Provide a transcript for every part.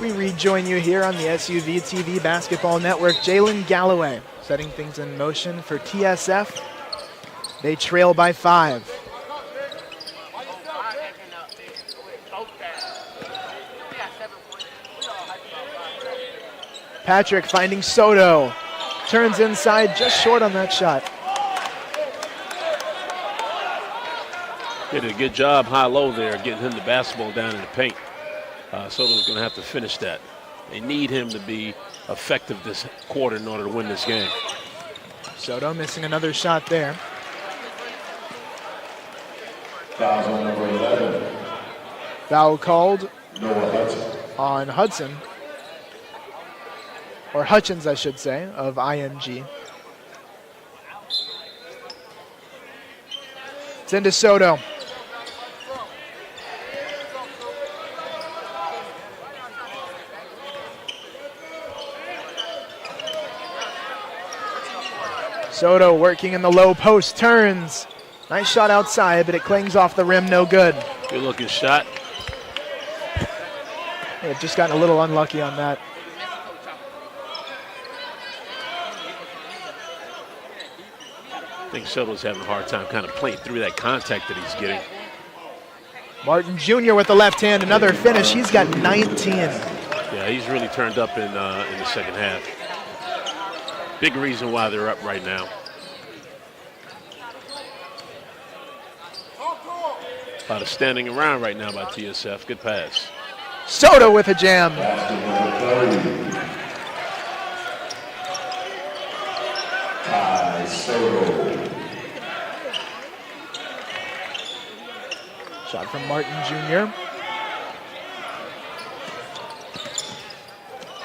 We rejoin you here on the SUV TV Basketball Network. Jalen Galloway setting things in motion for TSF. They trail by 5. Patrick finding Sotto. Turns inside, just short on that shot. Did a good job high-low there, getting him the basketball down in the paint. Sotto's going to have to finish that. They need him to be effective this quarter in order to win this game. Sotto missing another shot there. Foul on number 11. Foul called Hudson. on Hudson. Or Hutchins, I should say, of IMG. It's into Sotto. Sotto working in the low post, turns. Nice shot outside, but it clings off the rim, no good. Good looking shot. They've just gotten a little unlucky on that. I think Sotto's having a hard time kind of playing through that contact that he's getting. Martin Jr. with the left hand, another finish. He's got 19. Yeah, he's really turned up in the second half. Big reason why they're up right now. A lot of standing around right now by TSF. Good pass. Sotto with a jam. Shot from Martin Jr.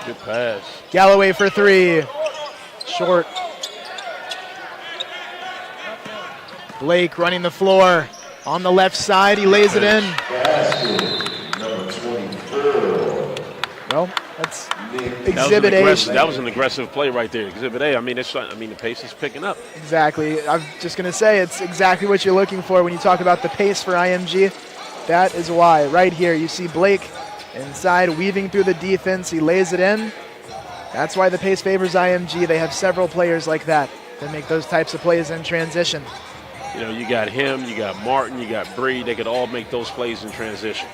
Good pass. Galloway for 3. Short. Blake running the floor. On the left side, he lays it in. Number 24. Well, that's Exhibit A. That was an aggressive play right there. Exhibit A. I mean, the pace is picking up. Exactly. I'm just going to say it's exactly what you're looking for when you talk about the pace for IMG. That is why. Right here, you see Blake inside, weaving through the defense. He lays it in. That's why the pace favors IMG. They have several players like that that make those types of plays in transition. You know, you got him, you got Martin, you got Bree. They could all make those plays in transition.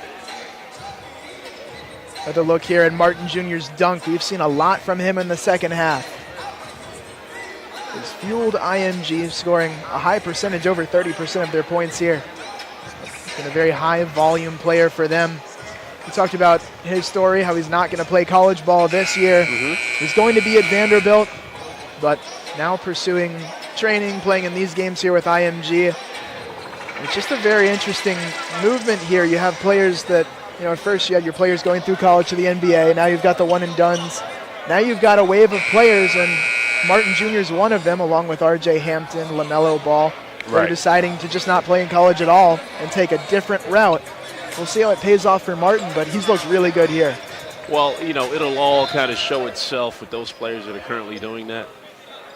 Another look here at Martin Jr.'s dunk. We've seen a lot from him in the second half. He's fueled IMG, scoring a high percentage, over 30% of their points here. He's been a very high volume player for them. We talked about his story, how he's not going to play college ball this year. He's going to be at Vanderbilt, but now pursuing training, playing in these games here with IMG. It's just a very interesting movement here. You have players that, you know, at first you had your players going through college to the NBA. Now you've got the one and dones. Now you've got a wave of players, and Martin Jr. is one of them, along with RJ Hampton, LaMelo Ball. They're deciding to just not play in college at all and take a different route. We'll see how it pays off for Martin, but he's looked really good here. Well, you know, it'll all kind of show itself with those players that are currently doing that,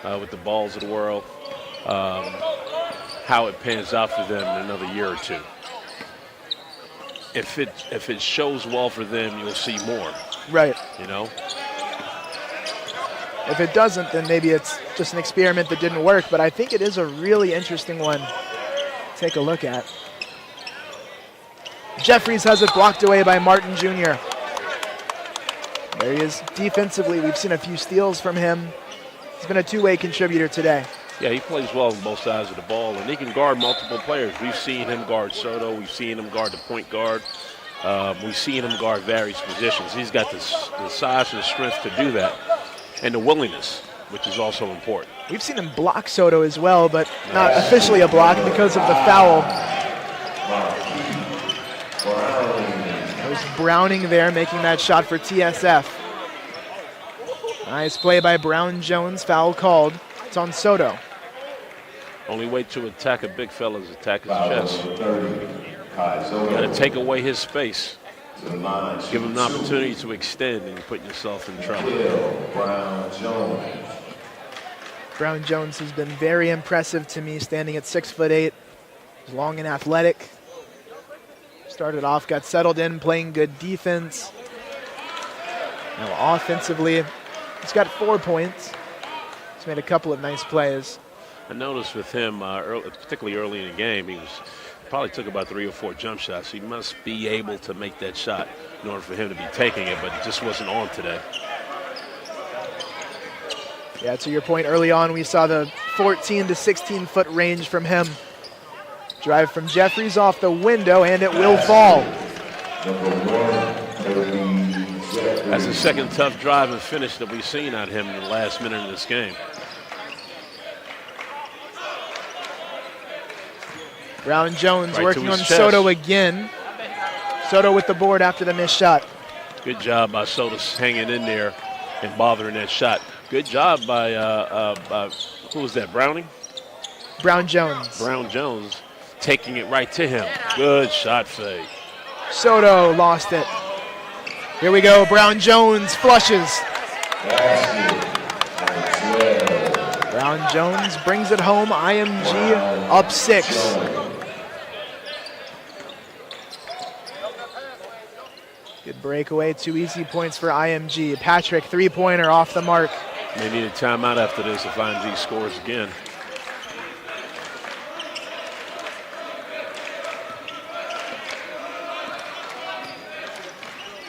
with the Balls of the world, how it pans out for them in another year or two. If it shows well for them, you'll see more. Right. You know? If it doesn't, then maybe it's just an experiment that didn't work, but I think it is a really interesting one to take a look at. Jeffries has it blocked away by Martin Jr. There he is defensively. We've seen a few steals from him. He's been a two-way contributor today. Yeah, he plays well on both sides of the ball, and he can guard multiple players. We've seen him guard Sotto. We've seen him guard the point guard. We've seen him guard various positions. He's got the size and the strength to do that, and the willingness, which is also important. We've seen him block Sotto as well, but not officially a block because of the foul. There's Browning there making that shot for TSF. Nice play by Brown-Jones, foul called. It's on Sotto. Only way to attack a big fella is attack his chest. Got to take away his space. Give him an opportunity to extend, and you put yourself in trouble. Brown-Jones has been very impressive to me, standing at 6'8". He's long and athletic. Started off, got settled in, playing good defense. Now offensively, he's got 4 points. He's made a couple of nice plays. I noticed with him, particularly early in the game, he probably took about 3 or 4 jump shots. He must be able to make that shot in order for him to be taking it, but it just wasn't on today. Yeah, to your point, early on we saw the 14 to 16-foot range from him. Drive from Jeffries off the window, and it will fall. That's the second tough drive and finish that we've seen out of him in the last minute of this game. Brown Jones Right working on to his chest. Sotto again. Sotto with the board after the missed shot. Good job by Sotto hanging in there and bothering that shot. Good job by, who was that, Browning? Brown Jones. Brown Jones taking it right to him. Good shot fade. Sotto lost it. Here we go. Brown Jones flushes. Brown Jones brings it home. IMG up 6. Good breakaway. 2 easy points for IMG. Patrick, 3-pointer off the mark. They need a timeout after this if IMG scores again.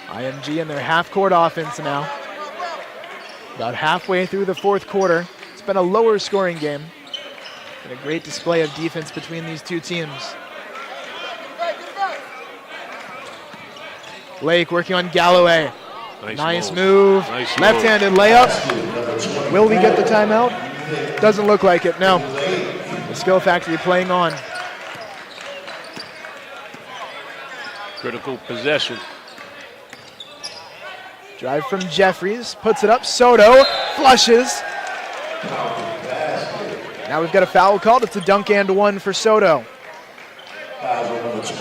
IMG in their half-court offense now. About halfway through the 4th quarter. It's been a lower scoring game. And a great display of defense between these two teams. Blake working on Galloway. Nice move. Nice Left-handed layup. Will we get the timeout? Doesn't look like it, no. The Skill Factory playing on. Critical possession. Drive from Jeffries, puts it up. Sotto flushes. Now we've got a foul called. It's a dunk and 1 for Sotto.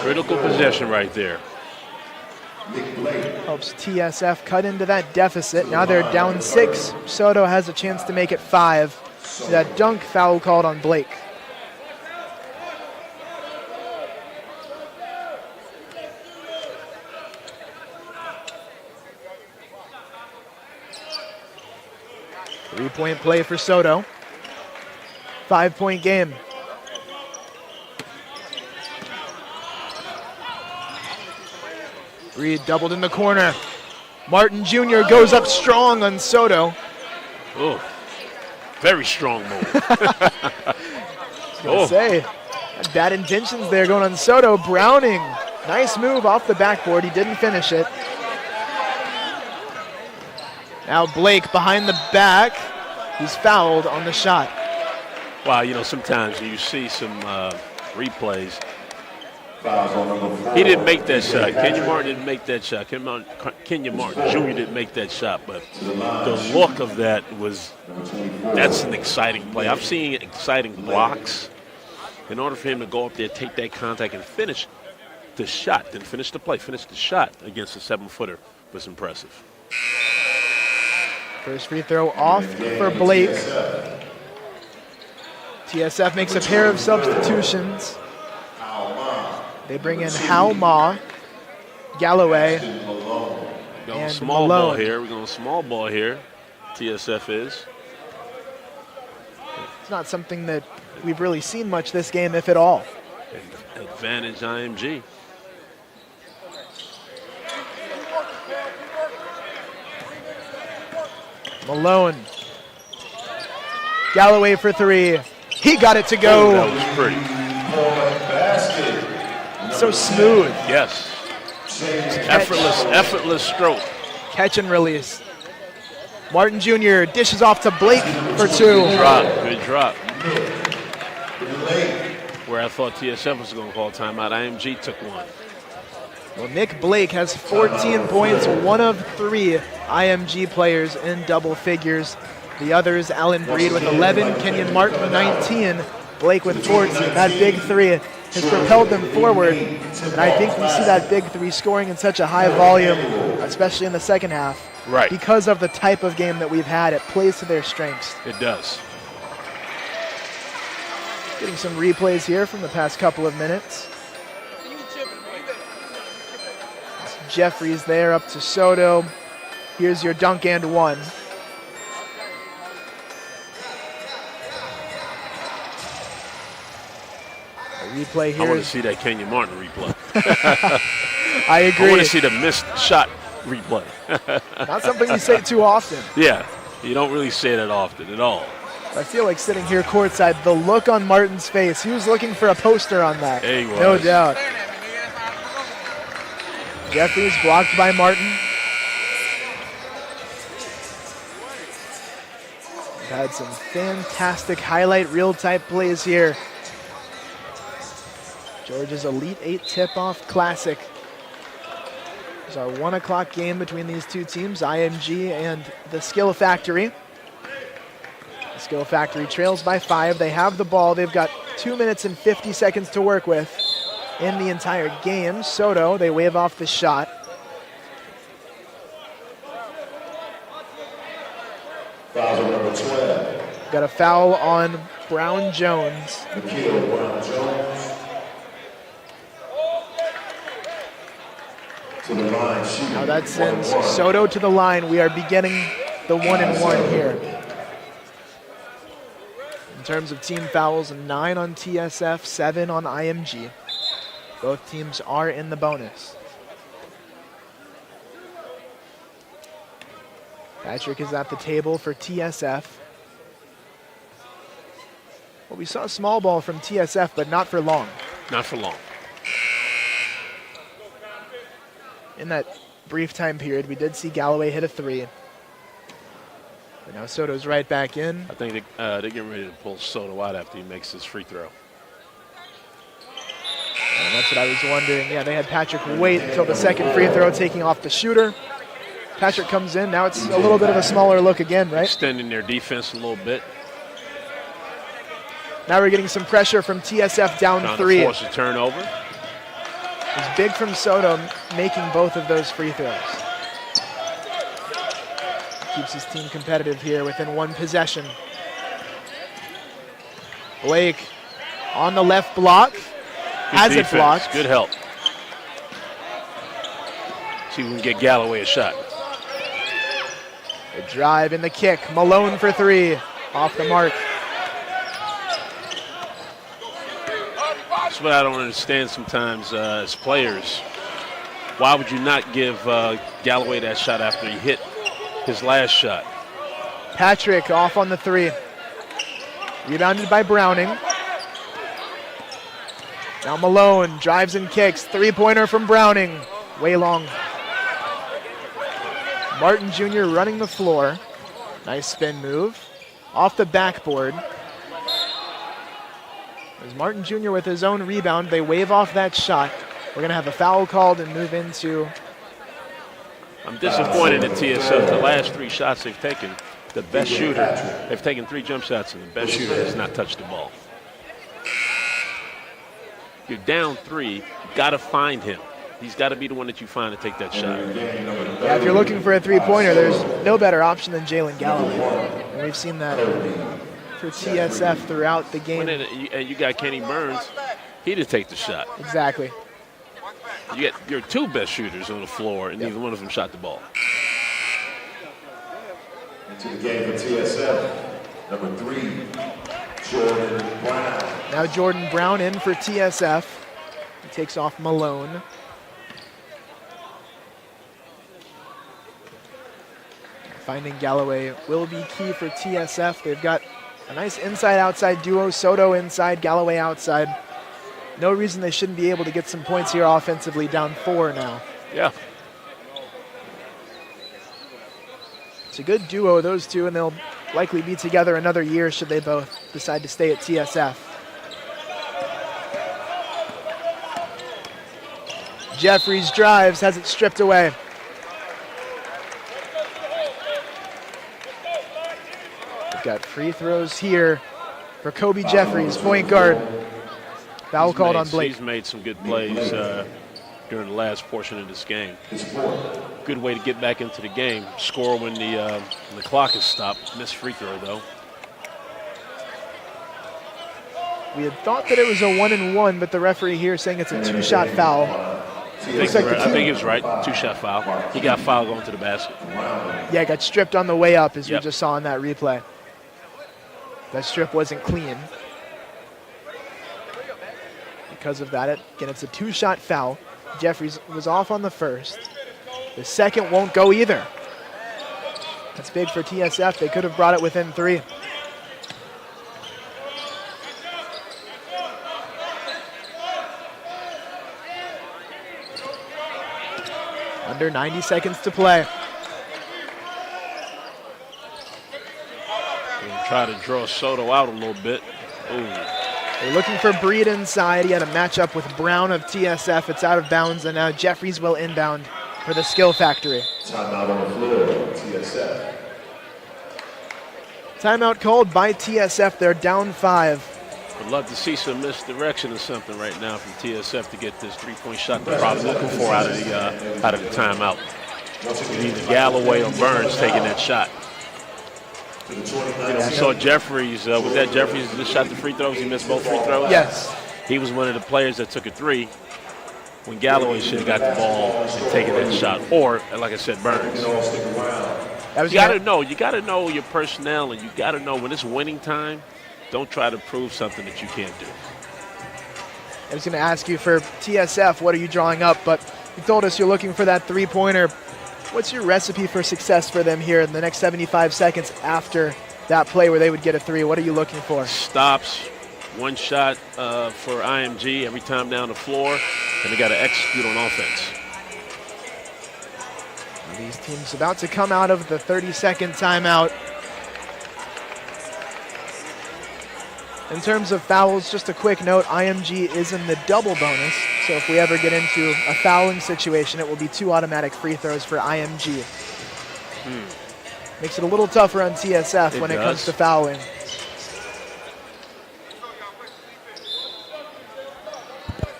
Critical possession right there. Helps TSF cut into that deficit. Now they're down 6. Sotto has a chance to make it 5. That dunk foul called on Blake. Three-point play for Sotto. 5-point game. Reed doubled in the corner. Martin Jr. goes up strong on Sotto. Oh, very strong move. I was going to say, had bad intentions there going on Sotto. Browning, nice move off the backboard. He didn't finish it. Now Blake behind the back. He's fouled on the shot. Wow, you know, sometimes you see some replays. He didn't make that shot. Kenyon Martin didn't make that shot. Kenyon Martin Jr. didn't make that shot, but the look of that that's an exciting play. I've seen exciting blocks. In order for him to go up there, take that contact, and finish the shot, then finish the play, finish the shot against a 7-footer was impressive. First free throw off for Blake. TSF makes a pair of substitutions. They bring in Hao Ma, Galloway, Going and small Malone. ball here. We're going small ball here. TSF is. It's not something that we've really seen much this game, if at all. Advantage IMG. Malone. Galloway for 3. He got it to Oh, go. that was pretty. So smooth. Yes. Effortless stroke. Catch and release. Martin Jr. dishes off to Blake for 2. Good drop. Where I thought TSF was going to call timeout, IMG took one. Well, Nick Blake has 14 points, 1 of 3 IMG players in double figures. The others, Allen Breed with 11, Kenyon Martin 19, Blake with 14. That big 3 has propelled them forward, and I think we see that big 3 scoring in such a high volume, especially in the second half. Right. Because of the type of game that we've had, it plays to their strengths. It does. Getting some replays here from the past couple of minutes. Jeffries there up to Sotto. Here's your dunk and one. A replay here. I want to see that Kenyon Martin replay. I agree. I want to see the missed shot replay. Not something you say too often. Yeah, you don't really say that often at all. I feel like sitting here courtside, the look on Martin's face, he was looking for a poster on that. Yeah, he was. No doubt. Jeffries blocked by Martin. We've had some fantastic highlight reel type plays here. Georgia's Elite 8 tip-off classic. It's our 1 o'clock game between these two teams, IMG and the Skill Factory. The Skill Factory trails by 5. They have the ball. They've got 2 minutes and 50 seconds to work with in the entire game. Sotto, they wave off the shot. Foul number 12. Got a foul on Brown Jones. Nikhil Brown-Jones. To the line, shooting. Now that sends Sotto to the line. We are beginning the 1-and-1 here. In terms of team fouls, 9 on TSF, 7 on IMG. Both teams are in the bonus. Patrick is at the table for TSF. Well, we saw a small ball from TSF, but not for long. Not for long. In that brief time period, we did see Galloway hit a 3. But now Soto's right back in. I think they're getting ready to pull Sotto out after he makes his free throw. And that's what I was wondering. Yeah, they had Patrick wait until the second free throw, taking off the shooter. Patrick comes in. Now it's a little bit of a smaller look again, right? Extending their defense a little bit. Now we're getting some pressure from TSF down Trying 3. to force a turnover. It's big from Sotto making both of those free throws. Keeps his team competitive here within 1 possession. Blake on the left block. Has it blocked. Good help. See if we can get Galloway a shot. The drive and the kick. Malone for 3. Off the mark. That's what I don't understand sometimes as players. Why would you not give Galloway that shot after he hit his last shot? Patrick off on the 3. Rebounded by Browning. Now Malone drives and kicks. 3-pointer from Browning. Way long. Martin Jr. running the floor. Nice spin move. Off the backboard. There's Martin Jr. with his own rebound. They wave off that shot. We're going to have a foul called and move into... I'm disappointed in TSF. The last 3 shots they've taken, the best shooter, they've taken 3 jump shots, and the best shooter has not touched the ball. You're down 3, you got to find him. He's got to be the one that you find to take that shot. Yeah, if you're looking for a 3-pointer, there's no better option than Jalen Galloway. And we've seen that for TSF throughout the game. And you got Kenny Burns, he'd take the shot. Exactly. You got your 2 best shooters on the floor, and neither one of them shot the ball. Into the game for TSF, number 3, Jordan Brown. Now Jordan Brown in for TSF. He takes off Malone. Finding Galloway will be key for TSF. They've got a nice inside-outside duo. Sotto inside, Galloway outside. No reason they shouldn't be able to get some points here offensively, down 4 now. Yeah. It's a good duo, those two, and they'll likely be together another year should they both decide to stay at TSF. Jeffries drives, has it stripped away. We've got free throws here for Kobe Jeffries, point guard. Foul called on Blake. He's made some good plays during the last portion of this game. Good way to get back into the game. Score when the clock is stopped. Missed free throw, though. We had thought that it was a 1-and-1, but the referee here saying it's a 2-shot foul. Looks like I think he was right. 2-shot foul. He got fouled going to the basket. Yeah, got stripped on the way up, as Yep. we just saw in that replay. That strip wasn't clean. Because of that, again, it's a 2-shot foul. Jeffries was off on the first. The second won't go either. That's big for TSF. They could have brought it within 3. Under 90 seconds to play. Try to draw Sotto out a little bit. Ooh. They're looking for Breed inside. He had a matchup with Brown of TSF. It's out of bounds, and now Jeffries will inbound for the Skill Factory. Timeout on the floor, TSF. Timeout called by TSF. They're down 5. Would love to see some misdirection or something right now from TSF to get this 3-point shot they're probably looking for out of the timeout. Either Galloway or Burns taking that shot. We saw Jeffries. Was that Jeffries that shot the free throws? He missed both free throws? Yes. He was one of the players that took a 3 when Galloway should have got the ball and taken that shot. Or, like I said, Burns. You got to know your personnel, and you got to know when it's winning time, don't try to prove something that you can't do. I was going to ask you for TSF, what are you drawing up? But you told us you're looking for that 3-pointer. What's your recipe for success for them here in the next 75 seconds after that play where they would get a 3? What are you looking for? Stops, 1 shot for IMG every time down the floor, and they got to execute on offense. These teams about to come out of the 30-second timeout. In terms of fouls, just a quick note, IMG is in the double bonus, so if we ever get into a fouling situation, it will be 2 automatic free throws for IMG. Makes it a little tougher on TSF when it comes to fouling.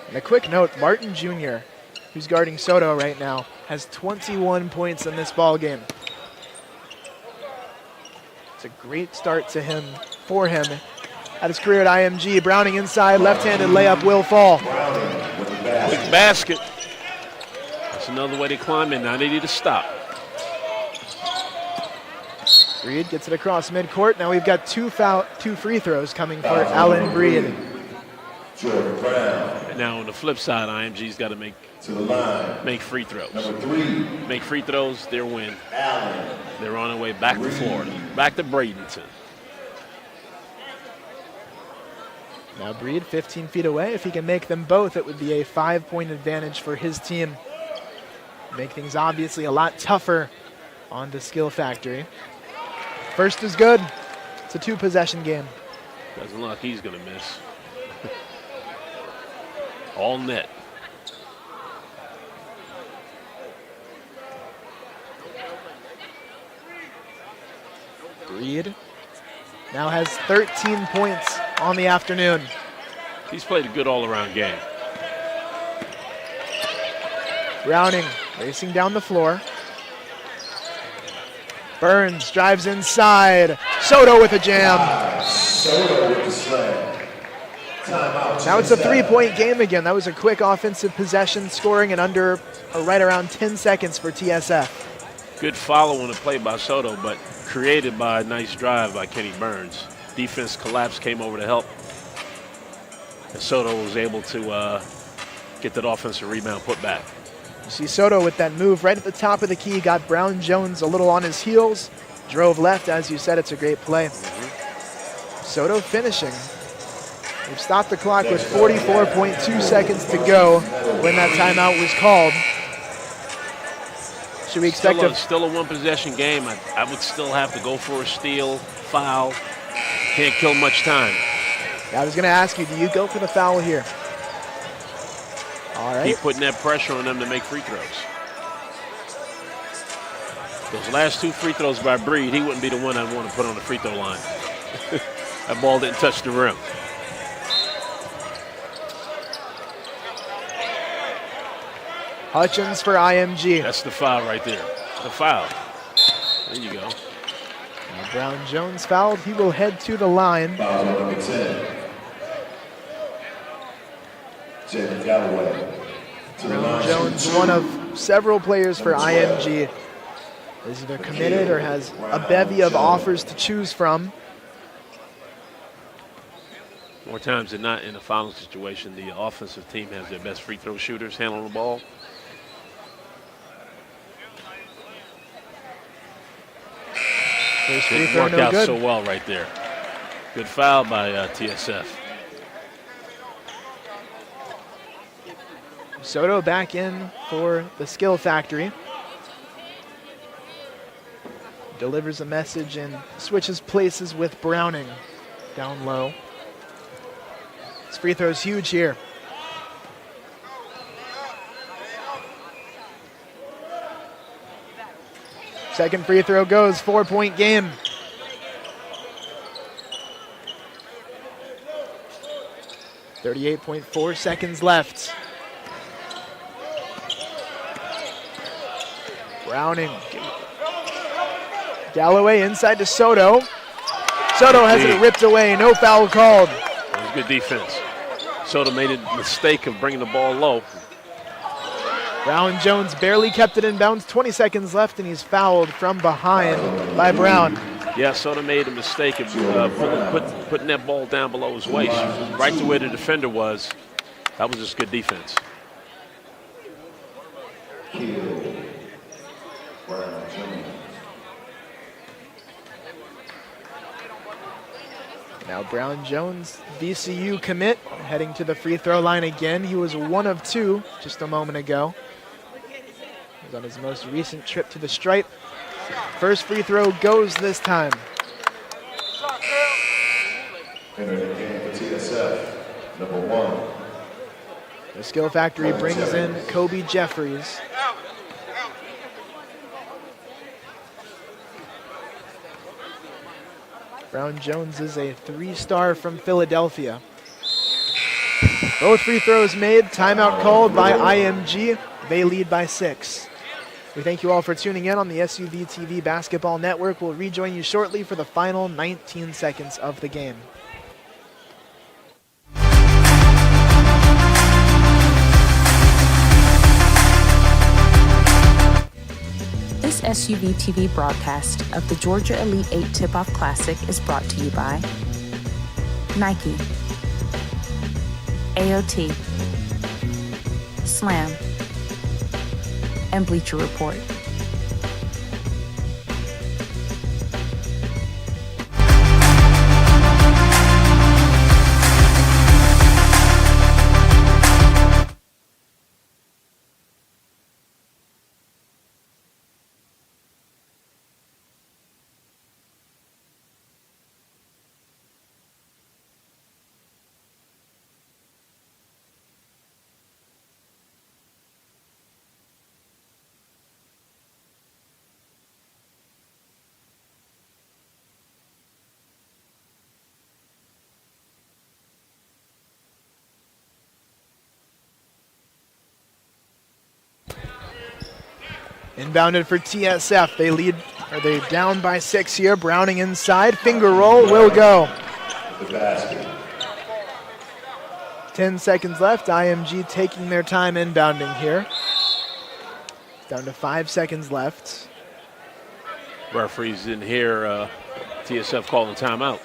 And a quick note, Martin Jr., who's guarding Sotto right now, has 21 points in this ball game. It's a great start for him. At his career at IMG, Browning inside, left-handed layup will fall. Quick basket. That's another way to climb in. Now they need to stop. Breed gets it across midcourt. Now we've got 2 free throws coming for Allen Breed. And now on the flip side, IMG's got to make free throws. Make free throws, their win. They're on their way back to Florida, back to Bradenton. Now Breed 15 feet away. If he can make them both, it would be a 5-point advantage for his team. Make things obviously a lot tougher on the Skill Factory. First is good. It's a 2-possession game. Doesn't look like he's going to miss. All net. Breed now has 13 points on the afternoon. He's played a good all-around game. Browning racing down the floor. Burns drives inside. Sotto with a jam. Sotto with the slam. Timeout. Now it's a 3-point game again. That was a quick offensive possession, scoring in under or right around 10 seconds for TSF. Good follow on the play by Sotto, but created by a nice drive by Kenny Burns. Defense collapse, came over to help. And Sotto was able to get that offensive rebound put back. You see Sotto with that move right at the top of the key, got Brown Jones a little on his heels, drove left. As you said, it's a great play. Sotto finishing. We've stopped the clock with 44.2 seconds to go when that timeout was called. Should we expect still a 1-possession game? I would still have to go for a steal, foul. Can't kill much time. I was going to ask you, do you go for the foul here? All right. Keep putting that pressure on them to make free throws. Those last 2 free throws by Breed, he wouldn't be the one I'd want to put on the free throw line. That ball didn't touch the rim. Hutchins for IMG. That's the foul right there. The foul. There you go. Now Brown Jones fouled. He will head to the line. Foul on number 10. Jaden Galloway. Brown Jones, one of several players for IMG, is either committed or has a bevy of offers to choose from. More times than not in a foul situation, the offensive team has their best free throw shooters handling the ball. First free It throw, worked no out good. so well right there. Good foul by TSF. Sotto back in for the skill factory. Delivers a message and switches places with Browning down low. This free throw is huge here. Second free throw goes, 4-point game. .4 seconds left. Browning. Galloway inside to Sotto. Sotto has it ripped away, no foul called. It was good defense. Sotto made a mistake of bringing the ball low. Brown Jones barely kept it in bounds, 20 seconds left, and he's fouled from behind by Brown. Yeah, Sotto made a mistake of putting that ball down below his waist, right to where the defender was. That was just good defense. Now Brown Jones, VCU commit, heading to the free throw line again. He was 1 of 2 just a moment ago. He was on his most recent trip to the stripe. First free throw goes this time. Entering the game for TSF, number 1. The skill factory brings in Kobe Jeffries. Brown Jones is a 3-star from Philadelphia. Both free throws made, timeout called by IMG. They lead by 6. We thank you all for tuning in on the SUV TV Basketball Network. We'll rejoin you shortly for the final 19 seconds of the game. This SUV TV broadcast of the Georgia Elite 8 Tip-Off Classic is brought to you by Nike, AOT, Slam, and Bleacher Report. Inbounded for TSF. They're down by 6 here. Browning inside. Finger roll will go. The basket. 10 seconds left. IMG taking their time inbounding here. Down to 5 seconds left. Referees didn't hear TSF calling timeout.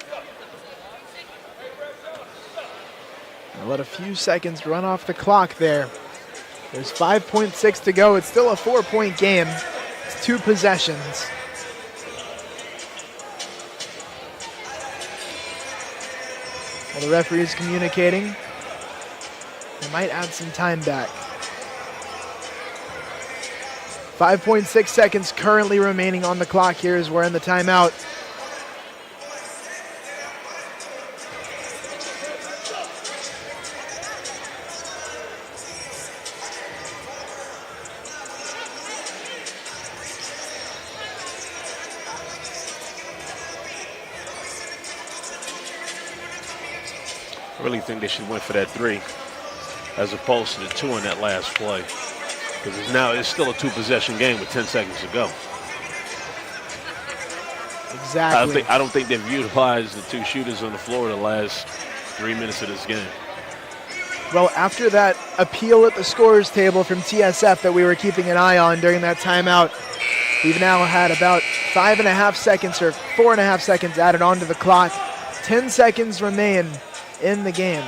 I'll let a few seconds run off the clock there. There's 5.6 to go. It's still a 4-point game. It's 2 possessions. While the referee is communicating, they might add some time back. 5.6 seconds currently remaining on the clock here as we're in the timeout. I really think they should went for that 3 as opposed to the 2 on that last play. Because it's still a 2-possession game with 10 seconds to go. Exactly. I don't think they've utilized the 2 shooters on the floor the last 3 minutes of this game. Well, after that appeal at the scorers table from TSF that we were keeping an eye on during that timeout, we've now had about 5.5 seconds or 4.5 seconds added onto the clock. 10 seconds remain in the game.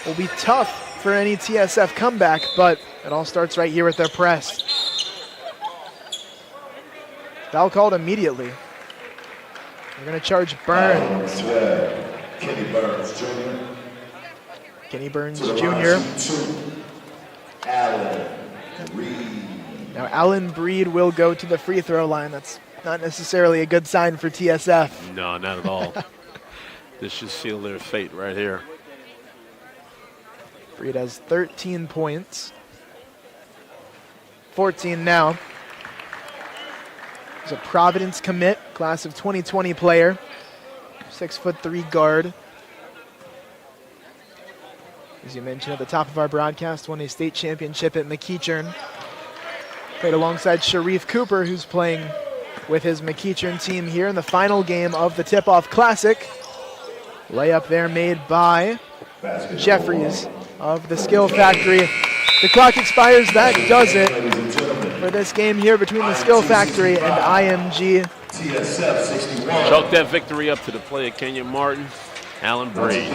Will be tough for any TSF comeback, but it all starts right here with their press. Foul called immediately. They're going to charge Burns. Kenny Burns Jr. Kenny Burns Jr. Allen Reed. Now Allen Breed will go to the free throw line. That's not necessarily a good sign for TSF. No, not at all. This should seal their fate right here. Breed has 13 points. 14 now. He's a Providence commit, class of 2020 player. 6'3" guard. As you mentioned at the top of our broadcast, won a state championship at McEachern. Played alongside Sharif Cooper, who's playing with his McEachern team here in the final game of the Tip-Off Classic. Layup there made by Jeffries of the Skill Factory. The clock expires. That does it for this game here between the Skill Factory and IMG. Chalk that victory up to the play of Kenyon Martin, Allen Breed.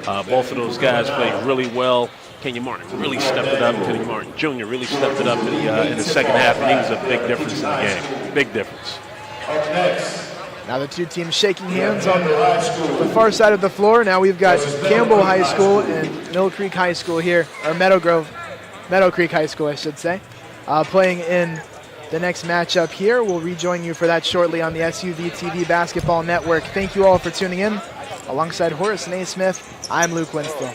Both of those guys played really well. Kenyon Martin really stepped it up. Kenyon Martin Jr. really stepped it up in the second half, and he was a big difference in the game. Big difference. Now the two teams shaking hands on the far side of the floor. Now we've got Campbell High School and Mill Creek High School here, or Meadow Creek High School, I should say, playing in the next matchup here. We'll rejoin you for that shortly on the SUV TV Basketball Network. Thank you all for tuning in. Alongside Horace Naismith, I'm Luke Winston.